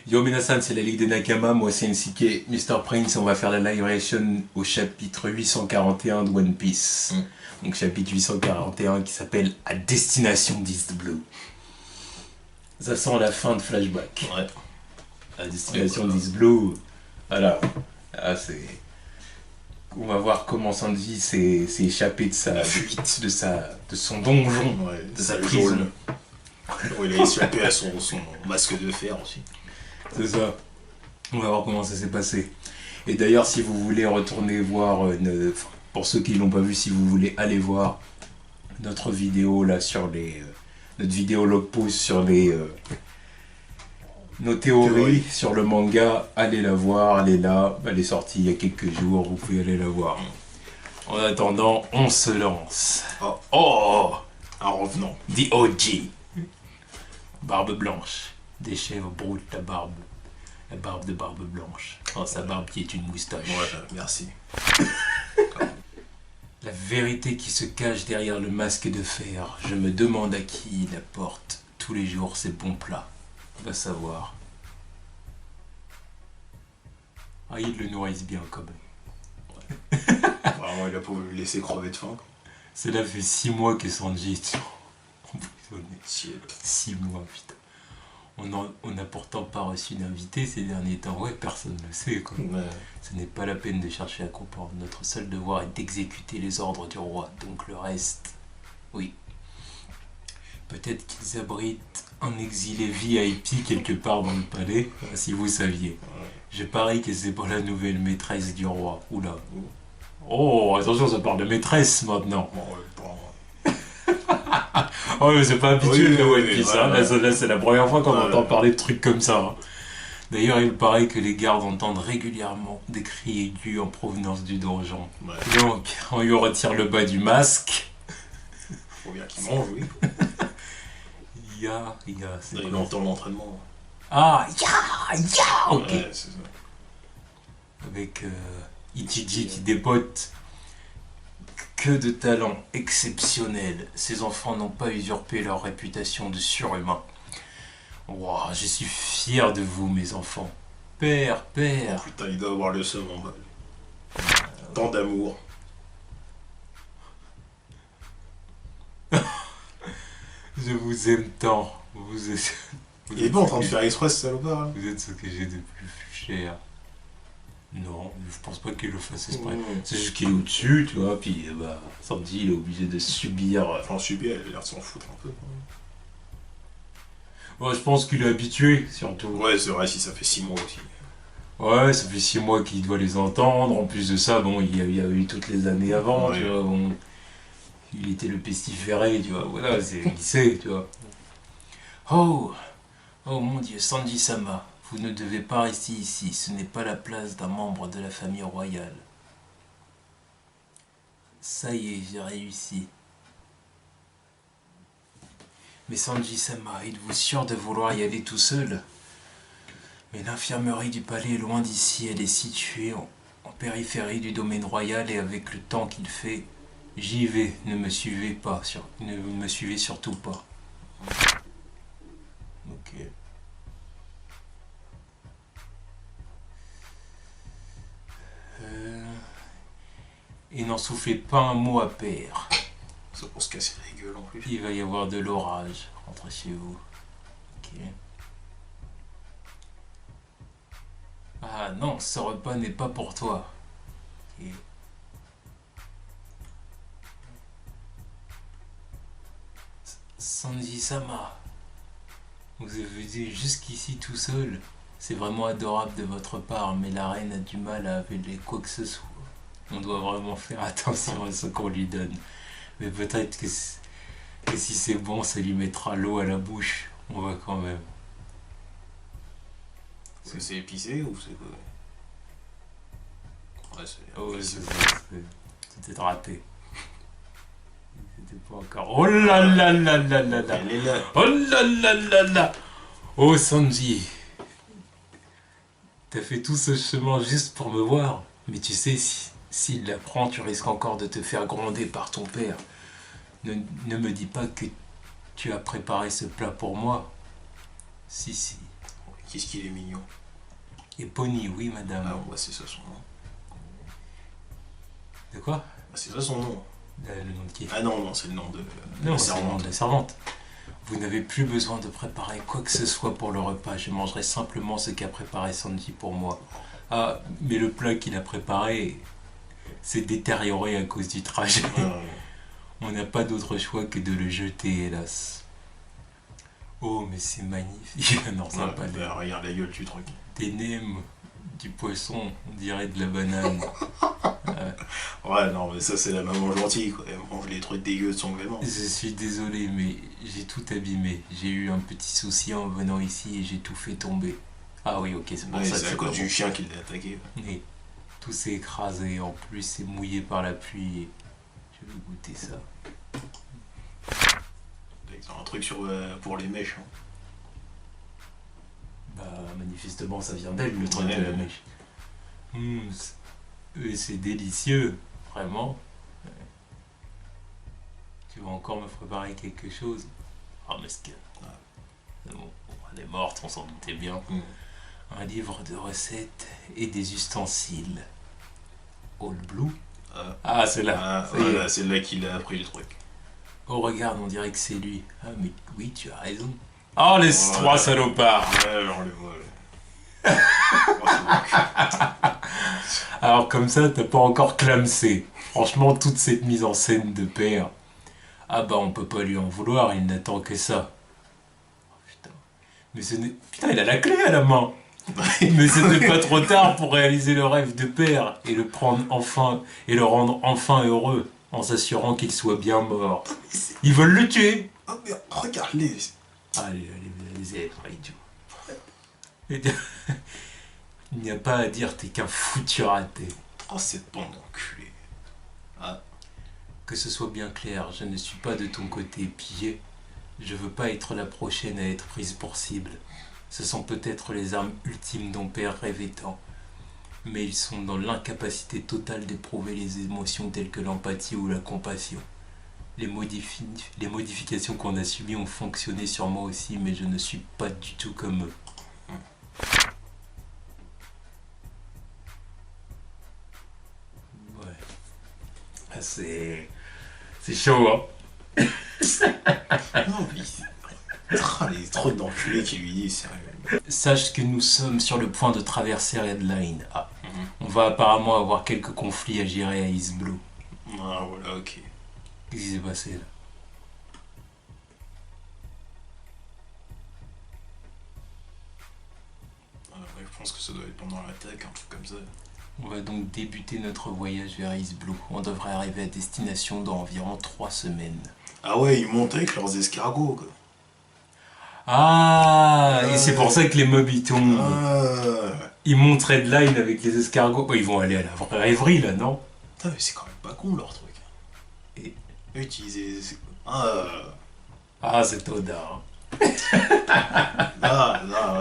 Yo Minasan, c'est la Ligue des Nakama, moi c'est NCK, Mr. Prince, on va faire la live reaction au chapitre 841 de One Piece. Donc chapitre 841 qui s'appelle A Destination d'East Blue. Ça sent la fin de Flashback. Ouais. A Destination d'East Blue. Voilà. Ah, c'est... On va voir comment Sanji s'est échappé de sa fuite, de son donjon, Ouais, de sa prison. Il a échappé à son masque de fer aussi. C'est ça. On va voir comment ça s'est passé. Et d'ailleurs, si vous voulez retourner voir, pour ceux qui ne l'ont pas vu, si vous voulez aller voir notre vidéo là sur les, notre vidéo log post sur les, nos théories sur le manga, allez la voir, elle est là, elle est sortie il y a quelques jours, vous pouvez aller la voir. En attendant, on se lance. Oh, en revenant. The OG. Barbe blanche. Des chèvres broutent la barbe. La barbe de Barbe Blanche. Oh, sa barbe qui est une moustache. Ouais, merci. La vérité qui se cache derrière le masque de fer. Je me demande à qui il apporte tous les jours ses bons plats. Va savoir. Ah, ils le nourrissent bien quand même. Vraiment, il a pas voulu le laisser crever de faim. Cela fait 6 mois que Sanji est emprisonné. 6 6 mois, putain. On n'a pourtant pas reçu d'invité ces derniers temps. Ouais, personne ne le sait, quoi. Ouais. Ce n'est pas la peine de chercher à comprendre. Notre seul devoir est d'exécuter les ordres du roi. Donc le reste, oui. Peut-être qu'ils abritent un exilé VIP quelque part dans le palais, si vous saviez. Je parie que c'est pour la nouvelle maîtresse du roi. Oula. Oh, attention, ça parle de maîtresse maintenant. Bon, ouais, bon. Oh, mais c'est pas habituel de One Piece, hein. Ouais. Là, c'est la première fois qu'on Ouais. entend parler de trucs comme ça. Hein. D'ailleurs, il paraît que les gardes entendent régulièrement des cris aigus en provenance du donjon. Ouais. Donc, on lui retire le bas du masque. Faut bien qu'il mange, oui. C'est Il quoi? entend l'entraînement. Ah, ok. Ouais, c'est ça. Avec Ichiji qui dépote. Que de talent exceptionnel. Ces enfants n'ont pas usurpé leur réputation de surhumains. Wow, je suis fier de vous, mes enfants. Père. Putain, il doit avoir le seum en bas. Tant d'amour. Je vous aime tant. Il est pas en train de faire express, ce salopard. Hein. Vous êtes ce que j'ai de plus cher. Non, je pense pas qu'il le fasse exprès. C'est juste qu'il est au-dessus, tu vois, puis bah, Sanji, il est obligé de subir. Enfin, subir, elle a l'air de s'en foutre un peu. Ouais, je pense qu'il est habitué, surtout. Ouais, c'est vrai, si ça fait 6 mois aussi. Ouais, ça fait 6 mois qu'il doit les entendre. En plus de ça, bon, il y a eu toutes les années avant, Ouais. tu vois, bon. Il était le pestiféré, tu vois, voilà, c'est lycée, tu vois. Oh mon Dieu, Sanji-sama, vous ne devez pas rester ici, ce n'est pas la place d'un membre de la famille royale. Ça y est, j'ai réussi. Mais Sanji-sama, êtes-vous sûr de vouloir y aller tout seul? Mais l'infirmerie du palais est loin d'ici, elle est située en périphérie du domaine royal et avec le temps qu'il fait, j'y vais, ne me suivez pas, ne me suivez surtout pas. Ok. Et n'en soufflez pas un mot à père. C'est pour se casser la gueule en plus. Il va y avoir de l'orage. Rentrez chez vous. Ok. Ah non, ce repas n'est pas pour toi. Ok. Sanji-sama, vous avez venu jusqu'ici tout seul. C'est vraiment adorable de votre part, mais la reine a du mal à avaler quoi que ce soit. On doit vraiment faire attention à ce qu'on lui donne. Mais peut-être que si c'est bon, ça lui mettra l'eau à la bouche. On va quand même. Est-ce que c'est épicé ou c'est quoi? Ouais, c'est Oh, épicé. c'était raté. C'était pas encore. Oh là là là là là là. Elle est là. Oh là là là là. Oh Sanji. T'as fait tout ce chemin juste pour me voir. Mais tu sais, s'il l'apprend, tu risques encore de te faire gronder par ton père. Ne me dis pas que tu as préparé ce plat pour moi. Si. Qu'est-ce qu'il est mignon. Et Pony, oui, madame. Ah, bah, c'est ça son nom. De quoi? Bah, c'est ça son nom. Le nom de qui? Ah non, c'est le nom de Non, la c'est le nom servante. de la servante. Vous n'avez plus besoin de préparer quoi que ce soit pour le repas. Je mangerai simplement ce qu'a préparé Sanji pour moi. Ah, mais le plat qu'il a préparé s'est détérioré à cause du trajet. On n'a pas d'autre choix que de le jeter, hélas. Oh, mais c'est magnifique. Non, ça va pas Bah, l'air. regarde la gueule du truc. Des nems, du poisson, on dirait de la banane. Ouais, non, mais ça, c'est la maman gentille, quoi. Elle mange les trucs dégueux de son gamin. Je suis désolé, mais j'ai tout abîmé. J'ai eu un petit souci en venant ici et j'ai tout fait tomber. Ah oui, ok, c'est pour Ouais, ça que c'est à c'est cause pas du bon. chien qui l'a attaqué. Et tout s'est écrasé. En plus, c'est mouillé par la pluie. Je vais goûter ça. C'est un truc pour les mèches. Hein. Bah, manifestement, ça vient d'elle, le truc Ouais, de la ouais. mèche. C'est délicieux, vraiment. Tu vas encore me préparer quelque chose? Ah, mesquin. C'est bon, elle est morte, on s'en doutait bien. Un livre de recettes et des ustensiles. All Blue? Ah, c'est là. Ah, Ça y est. voilà, c'est là qu'il a appris le truc. Oh, regarde, on dirait que c'est lui. Ah, mais oui, tu as raison. Oh, les Ouais. trois salopards! Ouais, alors le voilà. Oh, c'est bon. Alors, comme ça, t'as pas encore clamsé. Franchement, toute cette mise en scène de père. Ah, bah, on peut pas lui en vouloir, il n'attend que ça. Oh, putain. Mais ce n'est. Putain, il a la clé à la main! Mais c'était pas trop tard pour réaliser le rêve de père et le prendre enfin et le rendre enfin heureux en s'assurant qu'il soit bien mort. Ils veulent le tuer. Oh, mais regarde-les. Allez, les êtres, idiot. Il n'y a pas à dire, t'es qu'un foutu raté. Oh, cette bande d'enculés. Que ce soit bien clair, je ne suis pas de ton côté pillé. Je veux pas être la prochaine à être prise pour cible. Ce sont peut-être les armes ultimes dont père rêvait tant. Mais ils sont dans l'incapacité totale d'éprouver les émotions telles que l'empathie ou la compassion. Les modifications qu'on a subies ont fonctionné sur moi aussi, mais je ne suis pas du tout comme eux. Ouais. Ah, c'est chaud, hein. Non, mais les trucs d'enculés qui lui disent, sérieux. Sache que nous sommes sur le point de traverser Red Line. Ah. On va apparemment avoir quelques conflits à gérer à East Blue. Ah, voilà, ok. Qu'est-ce qui s'est passé là? Ouais, je pense que ça doit être pendant l'attaque, un truc comme ça. On va donc débuter notre voyage vers East Blue. On devrait arriver à destination dans environ 3 semaines. Ah ouais, ils montent avec leurs escargots, quoi. Ah, et c'est pour ça que les mobs ils tombent. Ah, Ils montent Red Line avec les escargots. Oh, ils vont aller à la vraie rêverie là, non? putain, mais c'est quand même pas con leur truc. Et- Utiliser. Ah, c'est Oda. Ouais,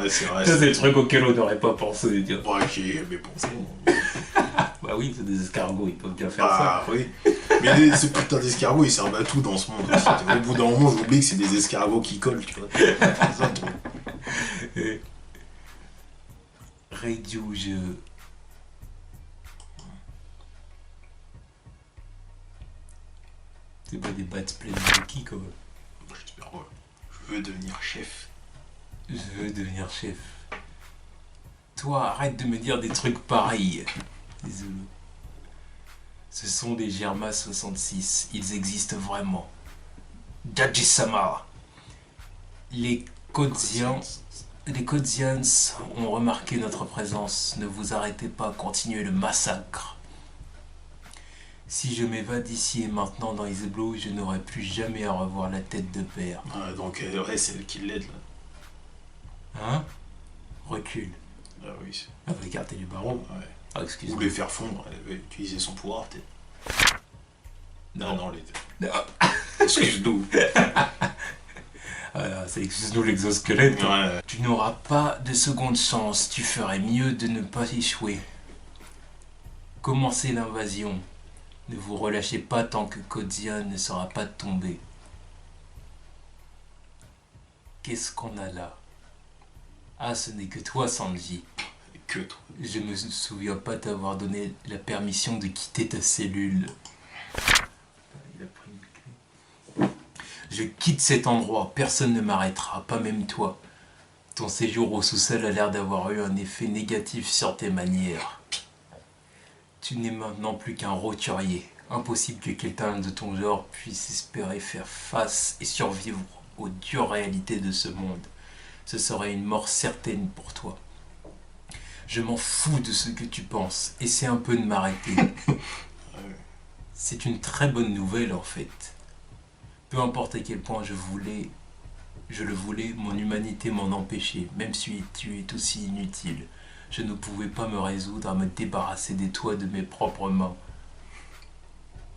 c'est vrai. Ça, c'est le truc auquel on n'aurait pas pensé. Dire. Bon, ok, mais bon, c'est bon. Bah oui, c'est des escargots, ils peuvent bien faire Ah, oui. Mais ces putains d'escargots, ils servent à tout dans ce monde. Au bout d'un moment, j'oublie que c'est des escargots qui collent, tu vois. C'est ça le truc. ça. Radio, C'est pas des battes pleines de qui, quand même. J'espère, ouais. Je veux devenir chef. Je veux devenir chef. Toi, arrête de me dire des trucs pareils. Désolé. Ce sont des Germa 66. Ils existent vraiment. Jaji-sama. Les Kodzians ont remarqué notre présence. Ne vous arrêtez pas, continuez le massacre. Si je m'évade d'ici et maintenant dans East Blue, je n'aurai plus jamais à revoir la tête de père. Ah, donc, ouais, c'est elle qui l'aide, là. Hein? Recule. Ah oui. Ah, vous écartez du baron. Ouais. Ah, Ou excuse-moi. les faire fondre, elle avait utilisé son pouvoir, peut-être. Non, les. Non. Excuse-nous. Ah, c'est excuse-nous l'exosquelette. Ouais. Tu n'auras pas de seconde chance. Tu ferais mieux de ne pas échouer. Commencez l'invasion. Ne vous relâchez pas tant que Kodzian ne sera pas tombé. Qu'est-ce qu'on a là? Ah, ce n'est que toi, Sanji. Que toi. Je me souviens pas t'avoir donné la permission de quitter ta cellule. Il a pris une clé. Je quitte cet endroit, personne ne m'arrêtera, pas même toi. Ton séjour au sous-sol a l'air d'avoir eu un effet négatif sur tes manières. Tu n'es maintenant plus qu'un roturier. Impossible que quelqu'un de ton genre puisse espérer faire face et survivre aux dures réalités de ce monde. Ce serait une mort certaine pour toi. Je m'en fous de ce que tu penses. Essaie un peu de m'arrêter. C'est une très bonne nouvelle en fait. Peu importe à quel point je le voulais, mon humanité m'en empêchait, même si tu es aussi inutile. Je ne pouvais pas me résoudre à me débarrasser des toits de mes propres mains.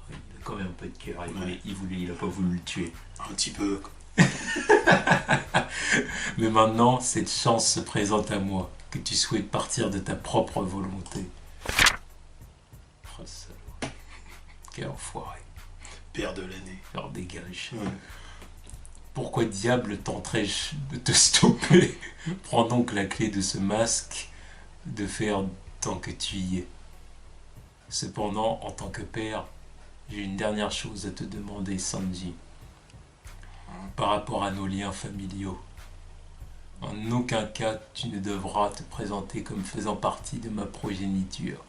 Il a quand même un peu de cœur, il a pas voulu le tuer. Un petit peu. Mais maintenant, cette chance se présente à moi, que tu souhaites partir de ta propre volonté. Oh, salaud. Quel enfoiré. Père de l'année. Alors dégage. Ouais. Pourquoi diable tenterais-je de te stopper? Prends donc la clé de ce masque de fer tant que tu y es. Cependant, en tant que père, j'ai une dernière chose à te demander, Sanji. Par rapport à nos liens familiaux. En aucun cas, tu ne devras te présenter comme faisant partie de ma progéniture.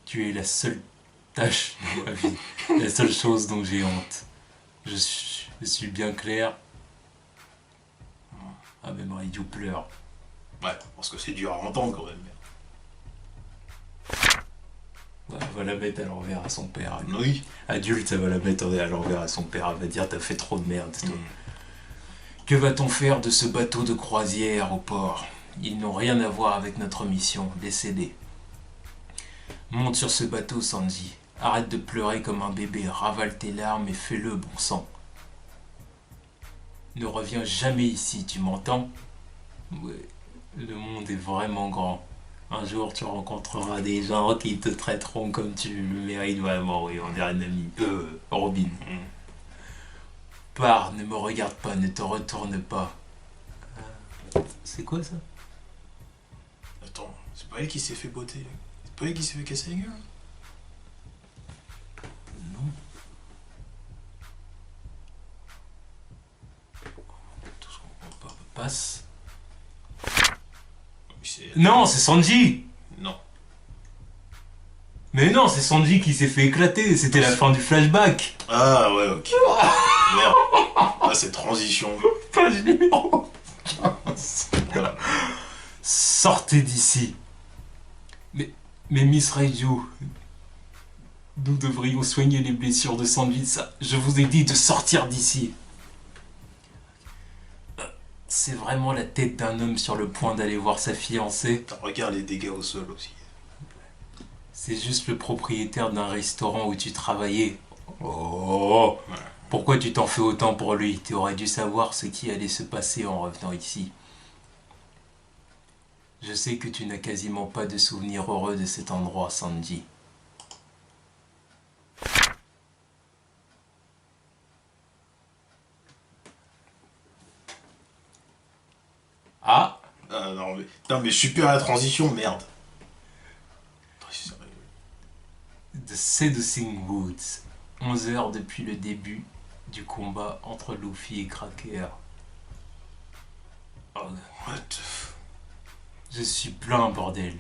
Tu es la seule tâche de ma vie, la seule chose dont j'ai honte. Je suis bien clair. Ah, même Ryu pleure. Ouais, parce que c'est dur à entendre quand même. Ouais, elle va la mettre à l'envers à son père. Oui. Adulte, ça va la mettre à l'envers à son père. Elle va dire t'as fait trop de merde, toi. Que va-t-on faire de ce bateau de croisière au port? Ils n'ont rien à voir avec notre mission, décédés. Monte sur ce bateau, Sanji. Arrête de pleurer comme un bébé, ravale tes larmes et fais-le, bon sang. Ne reviens jamais ici, tu m'entends? Ouais, le monde est vraiment grand. Un jour, tu rencontreras des gens qui te traiteront comme tu le mérites vraiment, oui, on dirait un ami. Robin. Pars, ne me regarde pas, ne te retourne pas. C'est quoi ça? Attends, c'est pas elle qui s'est fait botter. C'est pas elle qui s'est fait casser la gueule. Non. Tout ce qu'on comprend pas passe. Non, c'est Sanji! Non. Mais non, c'est Sanji qui s'est fait éclater, c'était la fin du flashback. Ah ouais, ok. Merde. Ah, cette transition. Page numéro 15. Voilà. Sortez d'ici. Mais Miss Reiju, nous devrions soigner les blessures de Sanji. Ça, je vous ai dit de sortir d'ici. C'est vraiment la tête d'un homme sur le point d'aller voir sa fiancée. Regarde les dégâts au sol aussi. C'est juste le propriétaire d'un restaurant où tu travaillais. Oh, pourquoi tu t'en fais autant pour lui? Tu aurais dû savoir ce qui allait se passer en revenant ici. Je sais que tu n'as quasiment pas de souvenirs heureux de cet endroit, Sanji. Ah, Ah non, mais. Putain, mais je suis plus à la transition, merde. The Seducing Woods. 11 heures depuis le début du combat entre Luffy et Cracker. Oh, What the je suis plein, bordel.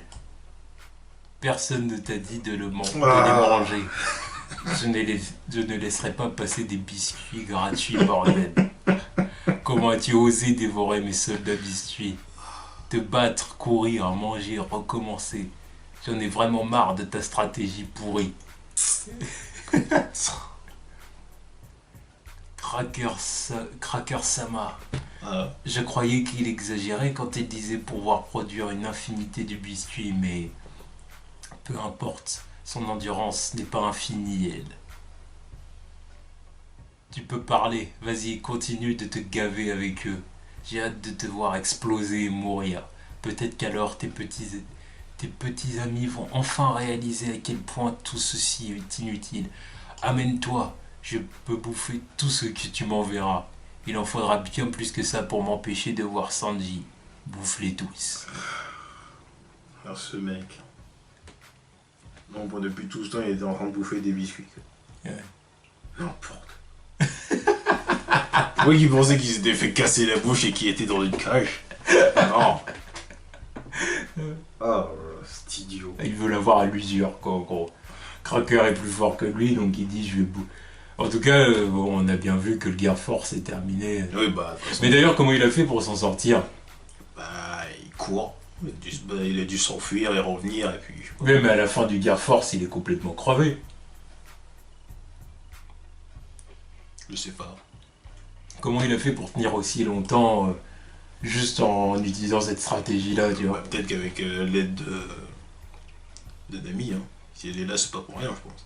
Personne ne t'a dit de les manger. Je ne laisserai pas passer des biscuits gratuits, bordel. Comment as-tu osé dévorer mes soldats biscuits? Te battre, courir, manger, recommencer. J'en ai vraiment marre de ta stratégie pourrie. Cracker-sama. Je croyais qu'il exagérait quand il disait pouvoir produire une infinité de biscuits, mais peu importe, son endurance n'est pas infinie, elle. Tu peux parler, vas-y, continue de te gaver avec eux. J'ai hâte de te voir exploser et mourir. Peut-être qu'alors tes petits amis vont enfin réaliser à quel point tout ceci est inutile. Amène-toi, je peux bouffer tout ce que tu m'enverras. Il en faudra bien plus que ça pour m'empêcher de voir Sanji. bouffe les touisses. Alors ce mec. Non, bon, depuis tout ce temps, il était en train de bouffer des biscuits. Ouais. N'importe. Oui, qui pensait qu'il s'était fait casser la bouche et qu'il était dans une cage. Non. Ah, c'est idiot. Il veut l'avoir à l'usure, quoi, en gros. Cracker est plus fort que lui, donc il dit je vais En tout cas, bon, on a bien vu que le Gear Force est terminé. Oui, bah, de toute façon. Mais d'ailleurs, comment il a fait pour s'en sortir? Bah, il court. Il a dû s'enfuir et revenir, et puis. Oui, mais à la fin du Gear Force, il est complètement crevé. Je sais pas. Comment il a fait pour tenir aussi longtemps juste en utilisant cette stratégie-là, tu vois? Ouais, peut-être qu'avec l'aide de Nami, hein. Si elle est là, c'est pas pour rien, je pense.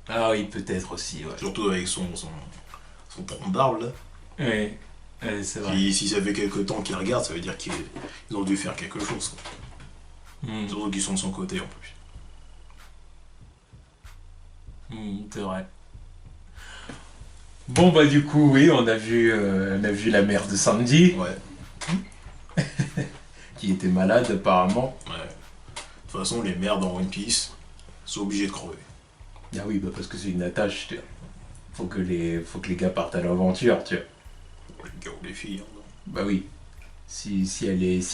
Ah oui, peut-être aussi, ouais. Surtout avec son tronc d'arbre, là. Oui, c'est vrai. Si ça fait quelques temps qu'ils regardent, ça veut dire qu'ils ont dû faire quelque chose, quoi. Surtout qu'ils sont de son côté, en plus. C'est vrai. Bon, bah du coup, oui, on a vu la mère de Sanji, Ouais. qui était malade apparemment. Ouais. De toute façon, les mères dans One Piece sont obligées de crever. Ah oui, bah parce que c'est une attache, tu vois. Faut que les gars partent à l'aventure, tu vois. Les gars ou les filles, hein. Bah oui. Si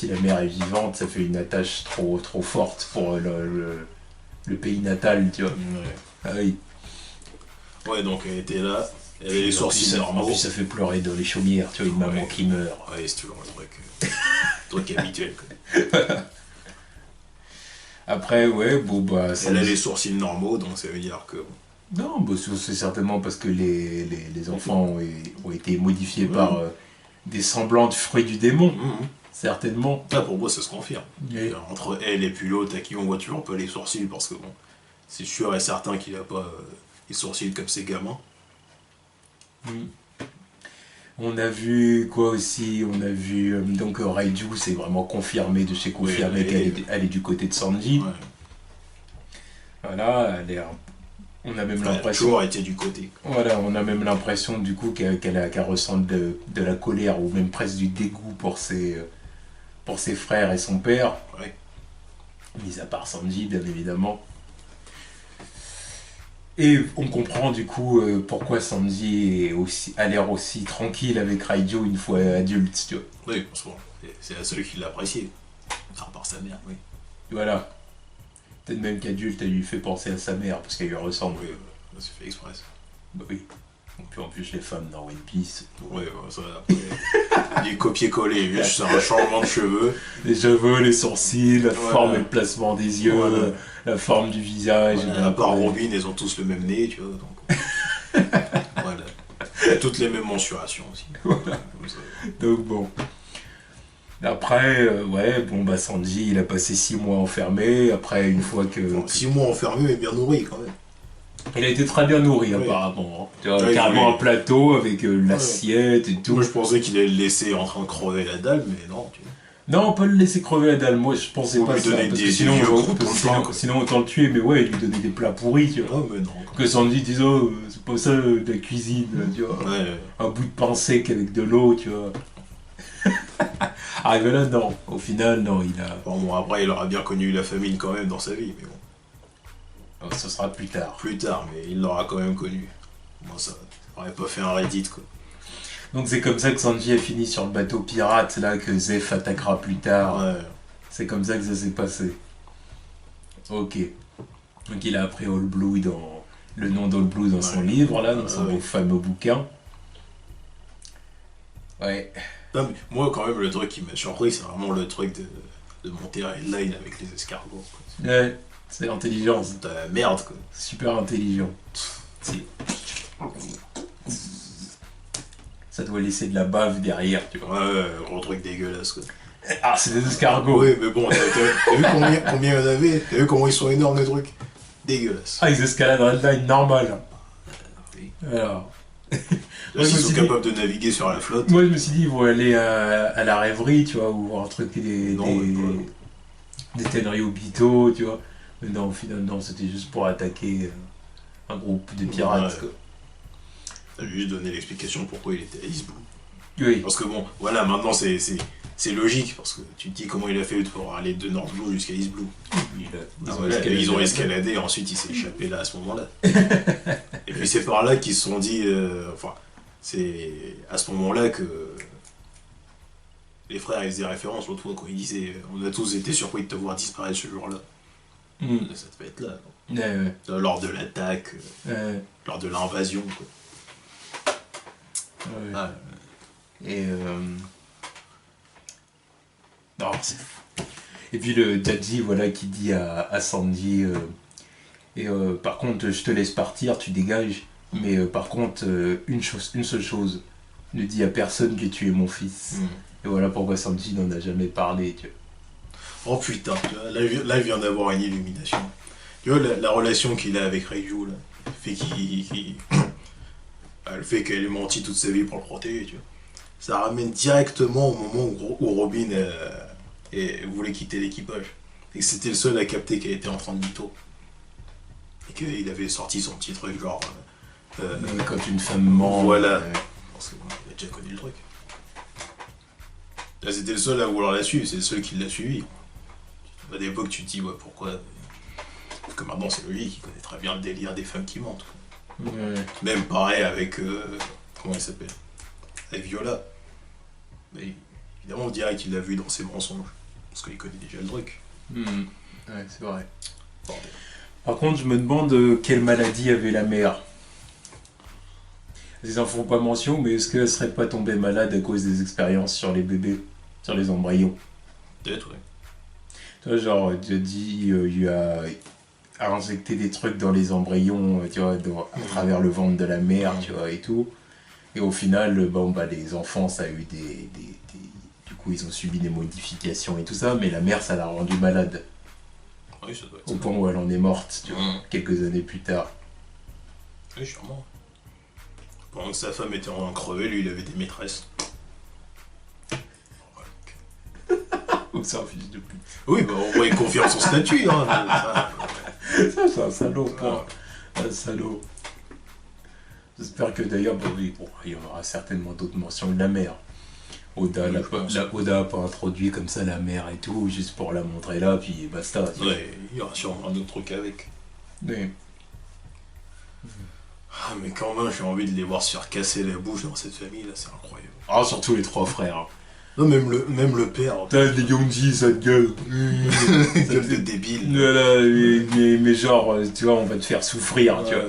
la mère est vivante, ça fait une attache trop forte pour le pays natal, tu vois. Ouais. Ah oui. Ouais, donc elle était là, elle avait les En sourcils plus, normaux. ça fait pleurer dans les chaumières, tu vois, une maman qui meurt. Ouais, c'est toujours un truc habituel, quoi. Après, ouais, bon, bah... Elle a les sourcils normaux, donc ça veut dire que... Non, bah, c'est certainement parce que les enfants ont été modifiés par des semblants de fruits du démon, certainement. Là, pour moi, ça se confirme. Et- Entre elle et puis l'autre, à qui on voit toujours pas les sourcils, parce que bon, c'est sûr et certain qu'il a pas les sourcils comme ses gamins. On a vu quoi aussi? On a vu donc Raiju, c'est vraiment confirmé de chez confirmé Oui, elle est du côté de Sanji. Ouais. Voilà, on a même Elle a l'impression. toujours été du côté. Voilà, on a même l'impression du coup qu'elle ressent de la colère ou même presque du dégoût pour ses frères et son père. Ouais. Mis à part Sanji, bien évidemment. Et on comprend du coup pourquoi Sanji a l'air aussi tranquille avec Raiju une fois adulte, tu vois. Oui, parce que bon, c'est la seule qui l'a apprécié. À part sa mère, oui. Voilà. Peut-être même qu'adulte, elle lui fait penser à sa mère parce qu'elle lui ressemble. Oui, c'est fait exprès. Bah oui. Et puis en plus, les femmes dans One Piece. Ouais, ça, après, du copier-coller, juste c'est un changement de cheveux. Les cheveux, les sourcils, la Voilà. forme et le placement des yeux, Voilà. la forme du visage. Voilà, à part Robin, ils ont tous le même nez, tu vois, donc... voilà. Et toutes les mêmes mensurations aussi. Voilà. Comme ça. Donc bon. Après, ouais, bon, bah Sanji, il a passé 6 mois enfermé. Après, une fois que. Enfin, 6 mois enfermé, mais bien nourri quand même. Il a été très bien nourri, Oui. apparemment. Hein. Tu vois, Ouais, carrément oui. un plateau avec l'assiette et tout. Moi, je pensais qu'il allait le laisser en train de crever la dalle, mais non, tu vois. Non, on peut le laisser crever la dalle. Moi, je pensais Ou pas lui ça. donner Parce des que sinon, vieux parce croûtons que de sinon, pain, quoi. sinon, autant le tuer, mais ouais, lui donner des plats pourris, tu vois. Non, mais non. Que Sanji dise, oh, c'est pas ça de la cuisine, tu vois. Ouais, Un bout de pain sec avec de l'eau, tu vois. Arrivé là, non. Au final, non, il a. bon, après, il aura bien connu la famine quand même dans sa vie, mais bon. Oh, ça sera plus tard. Plus tard, mais il l'aura quand même connu. Moi, ça aurait pas fait un Reddit, quoi. Donc c'est comme ça que Sanji a fini sur le bateau pirate, là, que Zeph attaquera plus tard. Ouais. C'est comme ça que ça s'est passé. Ok. Donc il a appris All Blue le nom d'All Blue dans son livre, là, dans son Ouais. fameux bouquin. Ouais. Non, mais moi, quand même, le truc qui m'a surpris, c'est vraiment le truc de monter à Headline avec les escargots, quoi. Ouais, c'est l'intelligence. C'est de la merde, quoi. Super intelligent. Si. Ça doit laisser de la bave derrière, tu vois. Ouais, gros truc dégueulasse, quoi. Ah, c'est des escargots. Oui, mais bon, t'as vu combien il y en avait? T'as vu comment ils sont énormes, les trucs? Dégueulasse. Ah, ils escaladent dans la line normale. Oui. Alors. Là, Ouais, s'ils je me sont suis capables de naviguer sur la flotte. Moi, je me suis dit, ils vont aller à la rêverie, tu vois, ou voir un truc, des Tenryubito, tu vois. Mais non, au final, non, c'était juste pour attaquer un groupe de pirates, Ouais. quoi. T'as juste donné l'explication pourquoi il était à East Blue. Oui, Parce que bon, voilà, maintenant c'est c'est logique, parce que tu te dis comment il a fait pour aller de North Blue jusqu'à East Blue. Ils ont escaladé, et ensuite il s'est échappé là à ce moment-là. Et puis c'est par là qu'ils se sont dit, enfin, c'est à ce moment-là que les frères ils faisaient référence l'autre fois, quoi. Ils disaient, on a tous été surpris de te voir disparaître ce jour-là. Ça devait être là, lors de l'attaque, lors de l'invasion, quoi. Ah, et non, c'est fou. Et puis le Daddy, voilà, qui dit à Sandy par contre, je te laisse partir, tu dégages, mais par contre, une seule chose, ne dis à personne que tu es mon fils. Et voilà pourquoi Sanji n'en a jamais parlé, tu vois. Oh putain, là il vient d'avoir une illumination. Tu vois, la relation qu'il a avec Reiju, là, le fait qu'elle ait menti toute sa vie pour le protéger, tu vois. Ça ramène directement au moment où Robin voulait quitter l'équipage. Et que c'était le seul à capter qu'elle était en train de mytho. Et qu'il avait sorti son petit truc, genre... quand une femme ment... Voilà. Parce qu'il a déjà connu le truc. Là, c'était le seul à vouloir la suivre, c'est le seul qui l'a suivi. À l'époque, tu te dis, ouais, pourquoi? Parce que maintenant, c'est logique, il connaît très bien le délire des femmes qui mentent. Même pareil avec... comment il s'appelle? Avec Viola. Mais évidemment, on dirait qu'il l'a vu dans ses mensonges. Parce qu'il connaît déjà le truc. Ouais, c'est vrai. Bordel. Par contre, je me demande quelle maladie avait la mère. Ils en font pas mention, mais est-ce qu'elle serait pas tombée malade à cause des expériences sur les bébés, sur les embryons? Peut-être, ouais. Tu vois, genre, Daddy, il a injecté des trucs dans les embryons, tu vois, à travers le ventre de la mère, tu vois, et tout. Et au final, les enfants, ça a eu du coup, ils ont subi des modifications et tout ça, mais la mère, ça l'a rendue malade. Oui, ça doit être Au ça. point où elle en est morte, tu vois, quelques années plus tard. Oui, sûrement. Pendant que sa femme était en train de crever, lui, il avait des maîtresses. Ou c'est un fils de pute. Oui, bah, au moins, il confirme son statut, hein. Ça, c'est un salaud, quoi. Un salaud. J'espère que d'ailleurs, il y aura certainement d'autres mentions de la mère. Oda n'a pas introduit comme ça la mère et tout, juste pour la montrer là, puis basta. Ouais, il y aura sûrement un autre truc avec. Mais... Ah, mais quand même, j'ai envie de les voir se faire casser la bouche dans cette famille, là, c'est incroyable. Ah, surtout les trois frères. Non, même le père. T'as des Yonji, ça te gueule. Gueule de débile. Voilà, mais genre, tu vois, on va te faire souffrir, tu vois.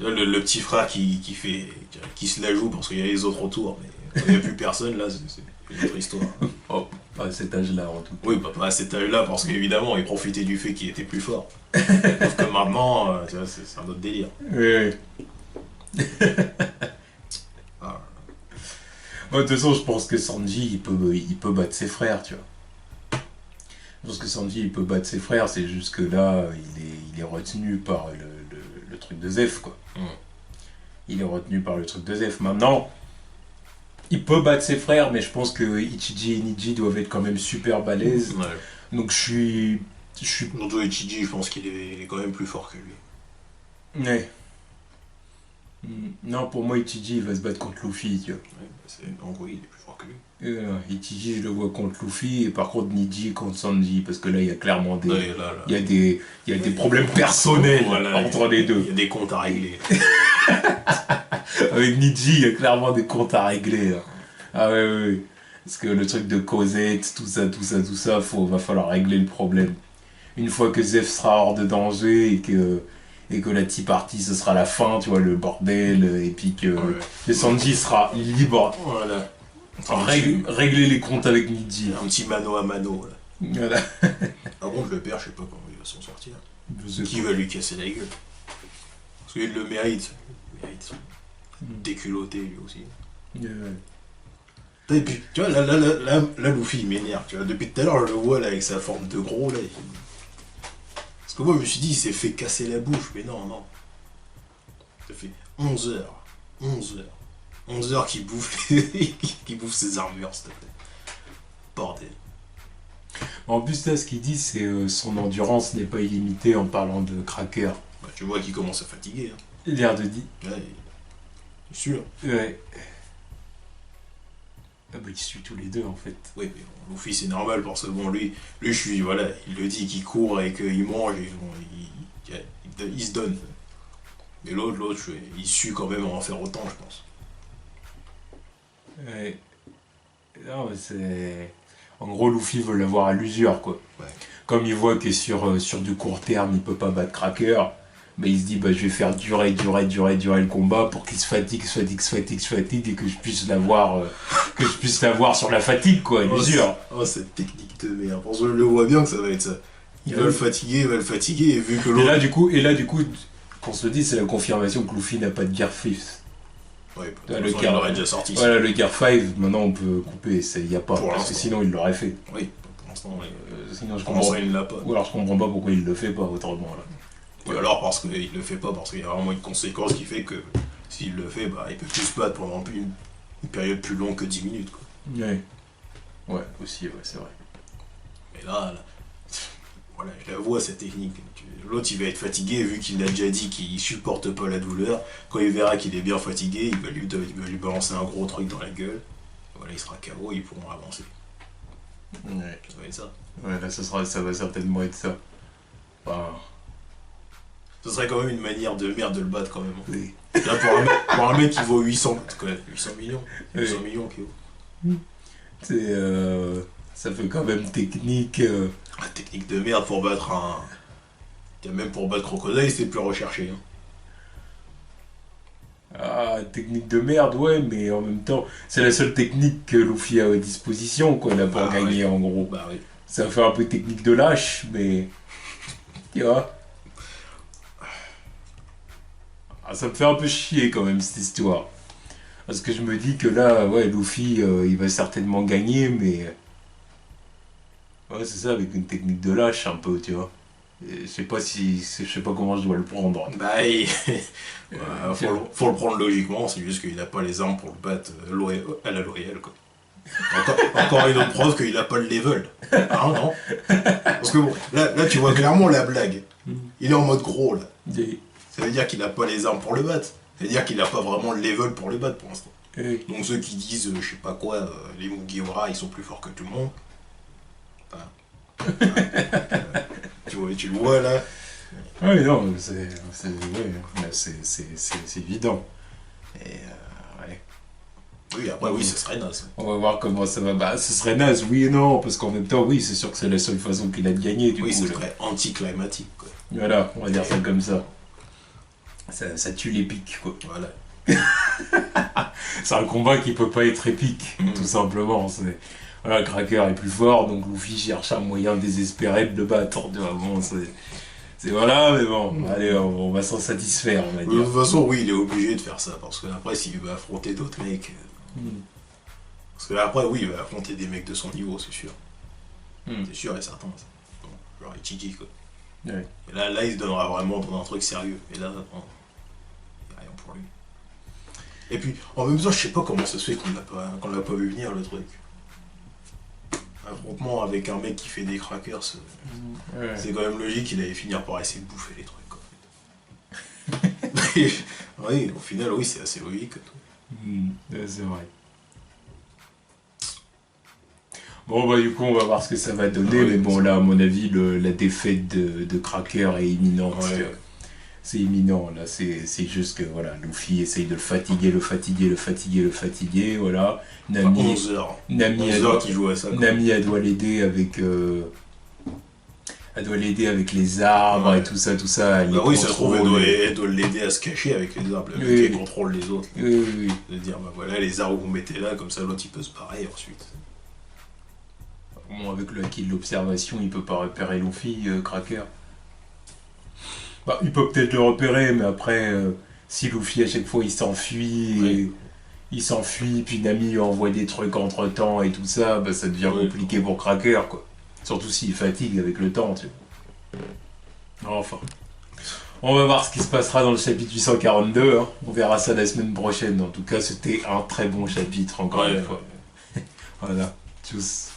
Là, le petit frère qui se la joue parce qu'il y a les autres autour, mais quand il n'y a plus personne, là, c'est une autre histoire. Oh, pas à cet âge-là, en tout cas. Oui, pas à cet âge-là, parce qu'évidemment, il profitait du fait qu'il était plus fort. Sauf que maintenant, tu vois, c'est un autre délire. Oui. Ah. De toute façon, je pense que Sanji, il peut battre ses frères, tu vois. Je pense que Sanji, il peut battre ses frères, c'est juste que là, il est retenu par le truc de Zef, quoi. Il est retenu par le truc de Zef. Maintenant, il peut battre ses frères, mais je pense que Ichiji et Niji doivent être quand même super balèzes. Ouais. Donc je suis... Surtout Ichiji, je pense qu'il est quand même plus fort que lui. Ouais. Non, pour moi, Ichiji, il va se battre contre Luffy, tu vois. Ouais, donc oui, il est plus fort que lui. Ichiji, je le vois contre Luffy, et par contre Niji contre Sanji, parce que là, il y a clairement des... Ouais, là. Il y a des problèmes personnels entre les deux. Il y a des comptes à régler. Avec Niji, il y a clairement des comptes à régler. Là. Ah ouais. Parce que le truc de Cosette, tout ça, va falloir régler le problème. Une fois que Zef sera hors de danger et que la Tea Party, ce sera la fin, tu vois, le bordel, et puis que le Sanji sera libre. Voilà. Régler les comptes avec Niji. Un petit mano à mano, là. Voilà. Par contre, le père, je sais pas comment il va s'en sortir. Qui va lui casser la gueule? Parce qu'il le mérite. Il mérite. Déculotté, lui aussi. Et puis, tu vois, là, Luffy, il m'énerve, tu vois. Depuis tout à l'heure, je le vois, là, avec sa forme de gros, là. Parce que moi, je me suis dit, il s'est fait casser la bouche, mais non. Ça fait 11 heures. 11 heures qu'il bouffe, qu'il bouffe ses armures, s'il te plaît. Bordel. En plus, là, ce qu'il dit, c'est son endurance n'est pas illimitée en parlant de cracker. Bah, tu vois qu'il commence à fatiguer. Hein. L'air de dire. Ouais, c'est sûr. Ouais. Ah bah, il suit tous les deux en fait. Oui, mais bon, Luffy c'est normal parce que bon, lui je suis, voilà, il le dit qu'il court et qu'il mange et bon, il se donne. Mais l'autre, il suit quand même en faire autant, je pense. Ouais. Non, mais c'est. En gros, Luffy veut l'avoir à l'usure, quoi. Ouais. Comme il voit que sur du court terme, il peut pas battre Cracker, mais il se dit, bah, je vais faire durer le combat pour qu'il se fatigue, et que je puisse l'avoir sur la fatigue, quoi, à l'usure. Oh, cette technique de merde. Parce que je le vois bien que ça va être ça. Il va le fatiguer, et vu que l'autre... Et là, du coup, qu'on se le dise, c'est la confirmation que Luffy n'a pas de Gear 5. Ouais, Il l'aurait déjà sorti. Voilà, le Gear 5, maintenant on peut couper, il n'y a pas, parce que sinon il l'aurait fait. Oui, pour l'instant, oui. Sinon je Pour comprends. l'instant, il l'a pas. Ou alors je comprends pas pourquoi il le fait pas autrement là. Ou alors parce qu'il le fait pas, parce qu'il y a vraiment une conséquence qui fait que s'il le fait, bah, il peut plus se battre pendant une période plus longue que 10 minutes, quoi. Ouais. Ouais, aussi, ouais, c'est vrai. Mais là, voilà, je la vois cette technique. L'autre il va être fatigué vu qu'il a déjà dit qu'il supporte pas la douleur. Quand il verra qu'il est bien fatigué, il va lui balancer un gros truc dans la gueule. Voilà, il sera KO, ils pourront avancer. Ouais. Ça va être ça. Ouais, là ça va certainement être ça. Enfin... Ce serait quand même une manière de merde de le battre quand même. Oui. Là pour un mec qui vaut 800 millions. 800 millions KO. C'est ça fait quand même technique. Technique de merde pour battre un. Même pour battre Crocodile, c'est plus recherché. Hein. Ah, technique de merde, ouais, mais en même temps, c'est la seule technique que Luffy a à disposition, quoi, là, pour gagner, en gros. Bah oui. Ça fait un peu technique de lâche, mais. Tu vois. Ah, ça me fait un peu chier, quand même, cette histoire. Parce que je me dis que là, ouais, Luffy, il va certainement gagner, mais. Ouais, c'est ça, avec une technique de lâche, un peu, tu vois. Je sais pas comment je dois le prendre. Bah, faut le prendre logiquement, c'est juste qu'il n'a pas les armes pour le battre à la L'Oréal, quoi. Encore une autre preuve qu'il n'a pas le level. Hein, non? Parce que bon, là tu vois clairement la blague. Il est en mode gros, là. Ça veut dire qu'il n'a pas les armes pour le battre. Ça veut dire qu'il n'a pas vraiment le level pour le battre pour l'instant. Donc ceux qui disent, je sais pas quoi, les Mugiwara, ils sont plus forts que tout le monde. Enfin, tu le vois là. Oui, non, c'est évident. Et ouais. Oui, après, oui, ce serait naze. On va voir comment ça va. Bah, ce serait naze, oui et non, parce qu'en même temps, oui, c'est sûr que c'est la seule façon qu'il a de gagner. Oui, ce serait anticlimatique, quoi. Voilà, on va dire ça comme ça. Ça tue l'épique, quoi. Voilà. C'est un combat qui peut pas être épique, tout simplement. Voilà, Cracker est plus fort, donc Luffy cherche un moyen désespéré de le battre. Bon, c'est voilà, mais bon, allez, on va s'en satisfaire, on va dire. De toute façon, oui, il est obligé de faire ça, parce que après, s'il veut affronter d'autres mecs... Parce que après, oui, il va affronter des mecs de son niveau, c'est sûr. C'est sûr et certain, ça. Bon, genre Ichiki, quoi. Ouais. Et là, il se donnera vraiment dans un truc sérieux. Et là, bon, il n'y a rien pour lui. Et puis, en même temps, je sais pas comment ça se fait qu'on l'a pas vu venir, le truc. Affrontement avec un mec qui fait des crackers, c'est quand même logique qu'il allait finir par essayer de bouffer les trucs, en fait. Oui, au final, oui, c'est assez logique. C'est vrai. Bon, bah, du coup, on va voir ce que ça va donner, mais bon, là, à mon avis, la défaite de Cracker est imminente. Ouais. C'est imminent, là, c'est juste que, voilà, Luffy essaye de le fatiguer, voilà. Nami, 11 heures. Nami, 11 heures qui joue à ça. Nami, elle doit l'aider avec... Elle doit l'aider avec les arbres et tout ça. Bah oui, ça se trouve, elle doit l'aider à se cacher avec les arbres, vu qu'elle contrôle les autres. Oui. De dire, bah voilà, les arbres vous mettez là, comme ça l'autre il peut se barrer ensuite. Bon, avec le acquis de l'observation, il peut pas repérer Luffy, Cracker. Bah, il peut peut-être le repérer, mais après, si Luffy à chaque fois il s'enfuit, puis Nami lui envoie des trucs entre temps et tout ça, bah, ça devient compliqué pour Cracker, quoi. Surtout s'il fatigue avec le temps, tu vois. Enfin. On va voir ce qui se passera dans le chapitre 842, hein. On verra ça la semaine prochaine. En tout cas, c'était un très bon chapitre, encore une fois. Voilà. Tchuss.